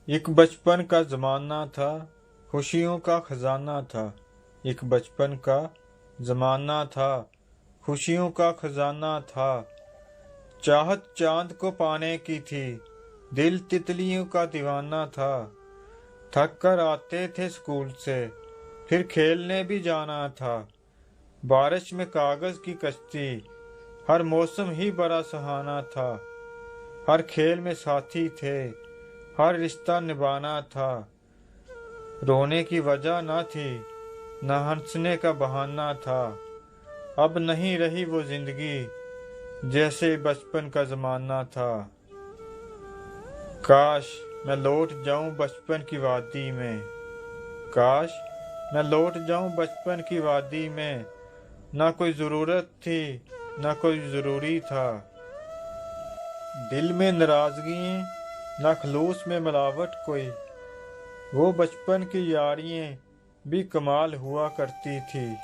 एक बचपन का जमाना था, खुशियों का खजाना था। एक बचपन का जमाना था, खुशियों का खजाना था। चाहत चांद को पाने की थी, दिल तितलियों का दीवाना था। थक कर आते थे स्कूल से, फिर खेलने भी जाना था। बारिश में कागज की कश्ती, हर मौसम ही बड़ा सुहाना था। हर खेल में साथी थे, हर रिश्ता निभाना था। रोने की वजह न थी, न हंसने का बहाना था। अब नहीं रही वो जिंदगी जैसे बचपन का जमाना था। काश मैं लौट जाऊं बचपन की वादी में। काश मैं लौट जाऊं बचपन की वादी में। ना कोई जरूरत थी, ना कोई जरूरी था। दिल में नाराजगी, ना खलूस में मिलावट कोई। वो बचपन की यारियां भी कमाल हुआ करती थी।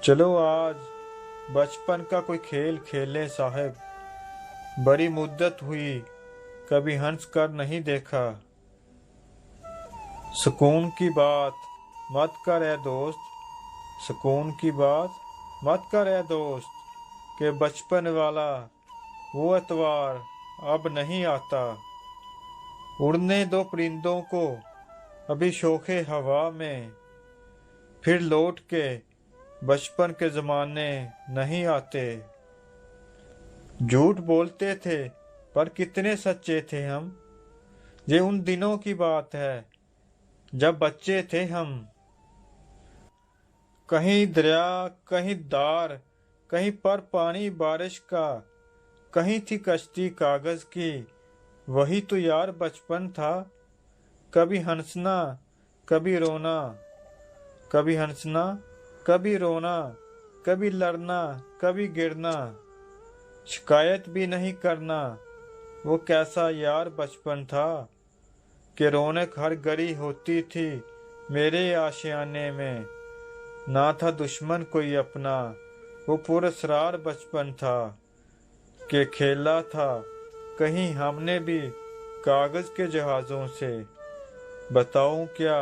चलो आज बचपन का कोई खेल खेलें साहब। बड़ी मुद्दत हुई, कभी हंस कर नहीं देखा। सुकून की बात मत कर ए दोस्त, सुकून की बात मत कर ए दोस्त, के बचपन वाला वो एतवार अब नहीं आता। उड़ने दो परिंदों को अभी शोखे हवा में, फिर लौट के बचपन के जमाने नहीं आते। झूठ बोलते थे पर कितने सच्चे थे हम। ये उन दिनों की बात है जब बच्चे थे हम। कहीं दरिया, कहीं दार, कहीं पर पानी बारिश का, कहीं थी कश्ती कागज की। वही तो यार बचपन था। कभी हंसना, कभी रोना, कभी हंसना, कभी रोना, कभी लड़ना, कभी गिरना, शिकायत भी नहीं करना। वो कैसा यार बचपन था कि रौनक हर घड़ी होती थी मेरे आशियाने में। ना था दुश्मन कोई अपना, वो पुरस्कार बचपन था कि खेला था कहीं हमने भी कागज के जहाजों से। बताऊं क्या,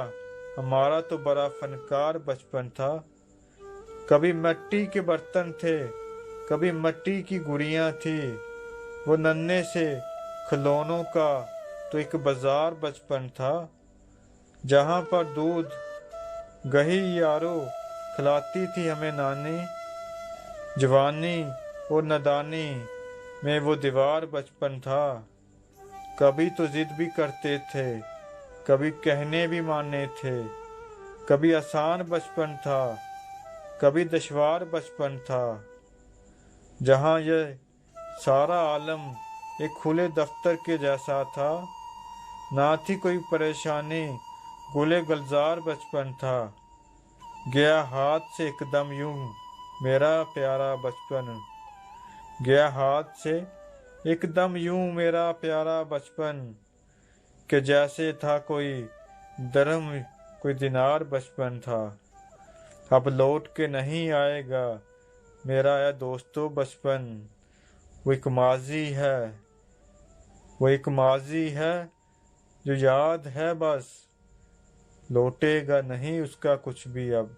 हमारा तो बड़ा फनकार बचपन था। कभी मिट्टी के बर्तन थे, कभी मिट्टी की गुड़ियां थी। वो नन्हे से खिलौनों का तो एक बाजार बचपन था, जहां पर दूध गही यारो खिलाती थी हमें नानी। जवानी और नादानी में वो दीवार बचपन था। कभी तो जिद भी करते थे, कभी कहने भी मानने थे। कभी आसान बचपन था, कभी दुश्वार बचपन था, जहां यह सारा आलम एक खुले दफ्तर के जैसा था। ना थी कोई परेशानी, गुले गुलजार बचपन था। गया हाथ से एकदम यूं मेरा प्यारा बचपन। गया हाथ से एकदम यूं मेरा प्यारा बचपन, कि जैसे था कोई दरम कोई दिनार बचपन था। अब लौट के नहीं आएगा मेरा या दोस्तों बचपन। वो एक माजी है, वो एक माजी है जो याद है बस। लौटेगा नहीं उसका कुछ भी अब।